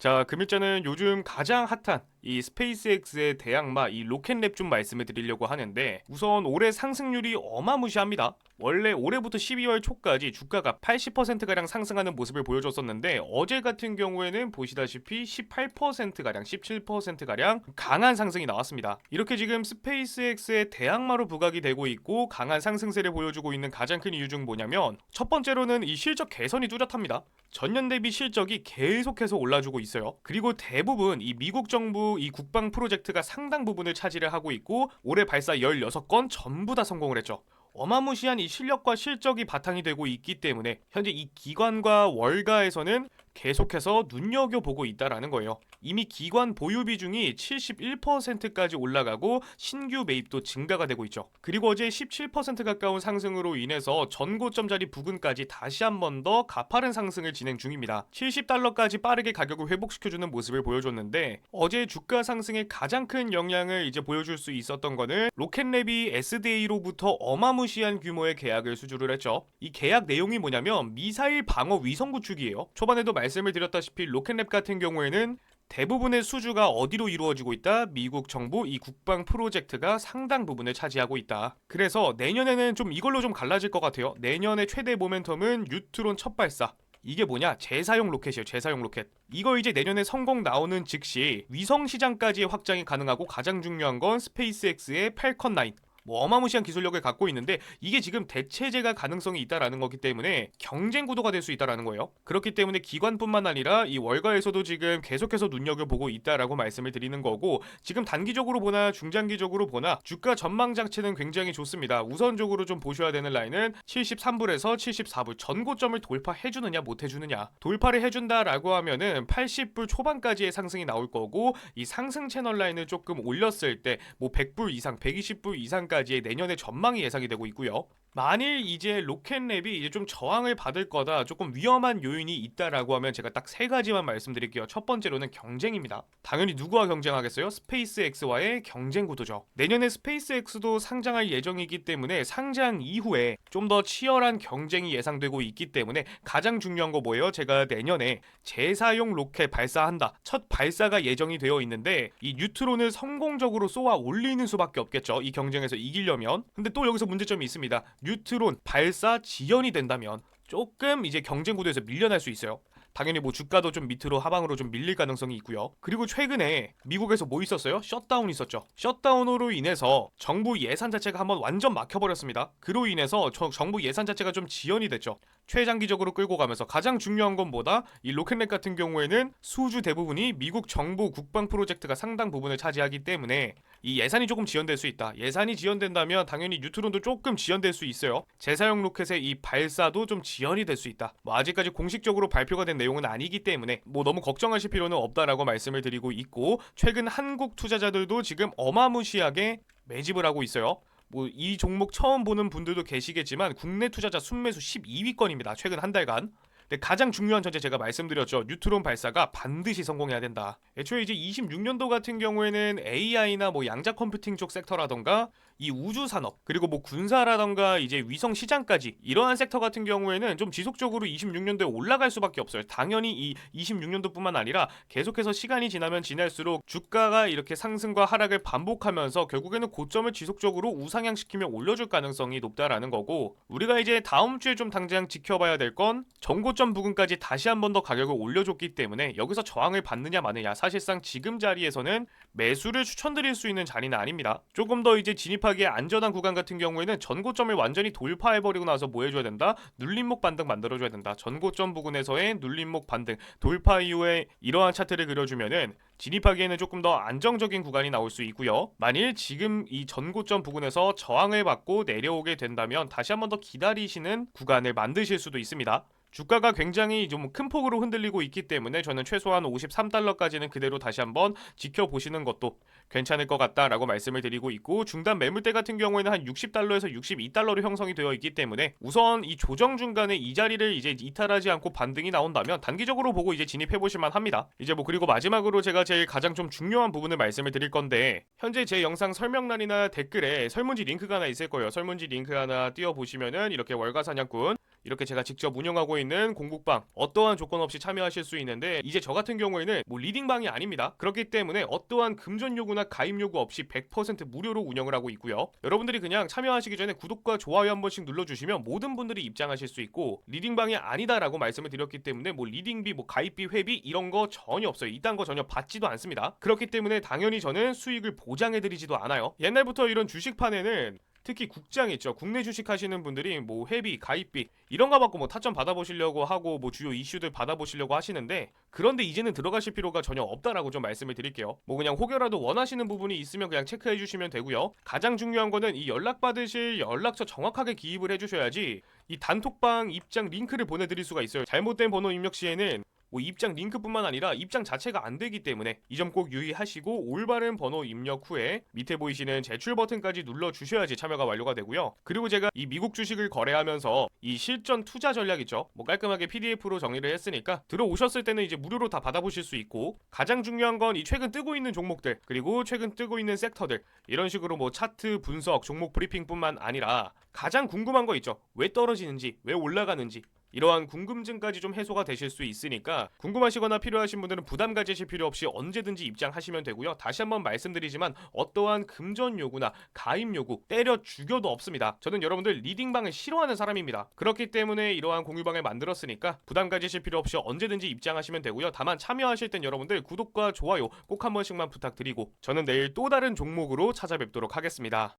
자, 금일자는 요즘 가장 핫한 이 스페이스X의 대항마 이 로켓랩 좀 말씀을 드리려고 하는데, 우선 올해 상승률이 어마무시합니다. 원래 올해부터 12월 초까지 주가가 80%가량 상승하는 모습을 보여줬었는데, 어제 같은 경우에는 보시다시피 18%가량 17%가량 강한 상승이 나왔습니다. 이렇게 지금 스페이스X의 대항마로 부각이 되고 있고 강한 상승세를 보여주고 있는 가장 큰 이유 중 뭐냐면, 첫 번째로는 이 실적 개선이 뚜렷합니다. 전년 대비 실적이 계속해서 올라주고 있어요. 그리고 대부분 이 미국 정부 이 국방 프로젝트가 상당 부분을 차지를 하고 있고, 올해 발사 16건 전부 다 성공을 했죠. 어마무시한 이 실력과 실적이 바탕이 되고 있기 때문에 현재 이 기관과 월가에서는 계속해서 눈여겨보고 있다라는 거예요. 이미 기관 보유 비중이 71%까지 올라가고 신규 매입도 증가가 되고 있죠. 그리고 어제 17% 가까운 상승으로 인해서 전고점 자리 부근까지 다시 한 번 더 가파른 상승을 진행 중입니다. 70달러까지 빠르게 가격을 회복시켜주는 모습을 보여줬는데, 어제 주가 상승에 가장 큰 영향을 이제 보여줄 수 있었던 거는 로켓랩이 SDA로부터 어마무시한 규모의 계약을 수주를 했죠. 이 계약 내용이 뭐냐면 미사일 방어 위성 구축이에요. 초반에도 말씀을 드렸다시피 로켓랩 같은 경우에는 대부분의 수주가 어디로 이루어지고 있다? 미국 정부 이 국방 프로젝트가 상당 부분을 차지하고 있다. 그래서 내년에는 좀 이걸로 좀 갈라질 것 같아요. 내년의 최대 모멘텀은 뉴트론 첫 발사. 이게 뭐냐? 재사용 로켓이에요. 재사용 로켓. 이거 이제 내년에 성공 나오는 즉시 위성 시장까지의 확장이 가능하고, 가장 중요한 건 스페이스X의 팔컨 9. 뭐 어마무시한 기술력을 갖고 있는데, 이게 지금 대체제가 가능성이 있다라는 거기 때문에 경쟁 구도가 될 수 있다라는 거예요. 그렇기 때문에 기관뿐만 아니라 이 월가에서도 지금 계속해서 눈여겨보고 있다라고 말씀을 드리는 거고, 지금 단기적으로 보나 중장기적으로 보나 주가 전망 자체는 굉장히 좋습니다. 우선적으로 좀 보셔야 되는 라인은 73불에서 74불 전고점을 돌파해주느냐 못해주느냐. 돌파를 해준다라고 하면은 80불 초반까지의 상승이 나올 거고, 이 상승 채널 라인을 조금 올렸을 때 뭐 100불 이상 120불 이상까지의 내년의 전망이 예상이 되고 있고요. 만일 이제 로켓랩이 이제 좀 저항을 받을 거다, 조금 위험한 요인이 있다라고 하면 제가 딱 세 가지만 말씀드릴게요. 첫 번째로는 경쟁입니다. 당연히 누구와 경쟁하겠어요? 스페이스X와의 경쟁 구도죠. 내년에 스페이스X도 상장할 예정이기 때문에 상장 이후에 좀 더 치열한 경쟁이 예상되고 있기 때문에 가장 중요한 거 뭐예요? 제가 내년에 재사용 로켓 발사한다. 첫 발사가 예정이 되어 있는데, 이 뉴트론을 성공적으로 쏘아 올리는 수밖에 없겠죠. 이 경쟁에서 이기려면. 근데 또 여기서 문제점이 있습니다. 뉴트론 발사 지연이 된다면 조금 이제 경쟁 구도에서 밀려날 수 있어요. 당연히 뭐 주가도 좀 밑으로 하방으로 좀 밀릴 가능성이 있고요. 그리고 최근에 미국에서 뭐 있었어요? 셧다운 있었죠. 셧다운으로 인해서 정부 예산 자체가 한번 완전 막혀버렸습니다. 그로 인해서 정부 예산 자체가 좀 지연이 됐죠. 최장기적으로 끌고 가면서 가장 중요한 건 뭐다? 이 로켓랩 같은 경우에는 수주 대부분이 미국 정부 국방 프로젝트가 상당 부분을 차지하기 때문에 이 예산이 조금 지연될 수 있다. 예산이 지연된다면 당연히 뉴트론도 조금 지연될 수 있어요. 재사용 로켓의 이 발사도 좀 지연이 될 수 있다. 뭐 아직까지 공식적으로 발표가 된 내용은 아니기 때문에 뭐 너무 걱정하실 필요는 없다라고 말씀을 드리고 있고, 최근 한국 투자자들도 지금 어마무시하게 매집을 하고 있어요. 뭐 이 종목 처음 보는 분들도 계시겠지만 국내 투자자 순매수 12위권입니다. 최근 한 달간. 근데 가장 중요한 전제 제가 말씀드렸죠. 뉴트론 발사가 반드시 성공해야 된다. 애초에 이제 26년도 같은 경우에는 AI나 뭐 양자 컴퓨팅 쪽 섹터라던가 이 우주 산업, 그리고 뭐 군사라던가 이제 위성 시장까지 이러한 섹터 같은 경우에는 좀 지속적으로 26년도에 올라갈 수밖에 없어요. 당연히 이 26년도뿐만 아니라 계속해서 시간이 지나면 지날수록 주가가 이렇게 상승과 하락을 반복하면서 결국에는 고점을 지속적으로 우상향시키며 올려줄 가능성이 높다라는 거고, 우리가 이제 다음 주에 좀 당장 지켜봐야 될 건 정고점 부근까지 다시 한 번 더 가격을 올려줬기 때문에 여기서 저항을 받느냐 마느냐. 사실상 지금 자리에서는 매수를 추천드릴 수 있는 자리는 아닙니다. 조금 더 이제 진입하기에 안전한 구간 같은 경우에는 전고점을 완전히 돌파해버리고 나서 뭐 해줘야 된다? 눌림목 반등 만들어줘야 된다. 전고점 부근에서의 눌림목 반등, 돌파 이후에 이러한 차트를 그려주면은 진입하기에는 조금 더 안정적인 구간이 나올 수 있고요. 만일 지금 이 전고점 부근에서 저항을 받고 내려오게 된다면 다시 한 번 더 기다리시는 구간을 만드실 수도 있습니다. 주가가 굉장히 좀 큰 폭으로 흔들리고 있기 때문에 저는 최소한 53달러까지는 그대로 다시 한번 지켜보시는 것도 괜찮을 것 같다라고 말씀을 드리고 있고, 중단 매물대 같은 경우에는 한 60달러에서 62달러로 형성이 되어 있기 때문에 우선 이 조정 중간에 이 자리를 이제 이탈하지 않고 반등이 나온다면 단기적으로 보고 이제 진입해보실만 합니다. 이제 뭐 그리고 마지막으로 제가 제일 가장 좀 중요한 부분을 말씀을 드릴 건데, 현재 제 영상 설명란이나 댓글에 설문지 링크가 하나 있을 거예요. 설문지 링크 하나 띄워보시면은 이렇게 월가사냥꾼 이렇게 제가 직접 운영하고 있는 공부방 어떠한 조건 없이 참여하실 수 있는데, 이제 저 같은 경우에는 뭐 리딩방이 아닙니다. 그렇기 때문에 어떠한 금전 요구나 가입 요구 없이 100% 무료로 운영을 하고 있고요. 여러분들이 그냥 참여하시기 전에 구독과 좋아요 한 번씩 눌러주시면 모든 분들이 입장하실 수 있고, 리딩방이 아니다라고 말씀을 드렸기 때문에 뭐 리딩비, 뭐 가입비, 회비 이런 거 전혀 없어요. 이딴 거 전혀 받지도 않습니다. 그렇기 때문에 당연히 저는 수익을 보장해드리지도 않아요. 옛날부터 이런 주식판에는 특히 국장 있죠. 국내 주식 하시는 분들이 뭐 회비, 가입비 이런 거 받고 뭐 타점 받아보시려고 하고 뭐 주요 이슈들 받아보시려고 하시는데, 그런데 이제는 들어가실 필요가 전혀 없다라고 좀 말씀을 드릴게요. 뭐 그냥 혹여라도 원하시는 부분이 있으면 그냥 체크해 주시면 되고요. 가장 중요한 거는 이 연락 받으실 연락처 정확하게 기입을 해주셔야지 이 단톡방 입장 링크를 보내드릴 수가 있어요. 잘못된 번호 입력 시에는 뭐 입장 링크뿐만 아니라 입장 자체가 안 되기 때문에 이 점 꼭 유의하시고, 올바른 번호 입력 후에 밑에 보이시는 제출 버튼까지 눌러 주셔야지 참여가 완료가 되고요. 그리고 제가 이 미국 주식을 거래하면서 이 실전 투자 전략 있죠. 뭐 깔끔하게 PDF로 정리를 했으니까 들어오셨을 때는 이제 무료로 다 받아보실 수 있고, 가장 중요한 건 이 최근 뜨고 있는 종목들, 그리고 최근 뜨고 있는 섹터들, 이런 식으로 뭐 차트 분석, 종목 브리핑뿐만 아니라 가장 궁금한 거 있죠. 왜 떨어지는지, 왜 올라가는지, 이러한 궁금증까지 좀 해소가 되실 수 있으니까 궁금하시거나 필요하신 분들은 부담 가지실 필요 없이 언제든지 입장하시면 되고요. 다시 한번 말씀드리지만 어떠한 금전 요구나 가입 요구, 때려 죽여도 없습니다. 저는 여러분들 리딩방을 싫어하는 사람입니다. 그렇기 때문에 이러한 공유방을 만들었으니까 부담 가지실 필요 없이 언제든지 입장하시면 되고요. 다만 참여하실 땐 여러분들 구독과 좋아요 꼭 한 번씩만 부탁드리고, 저는 내일 또 다른 종목으로 찾아뵙도록 하겠습니다.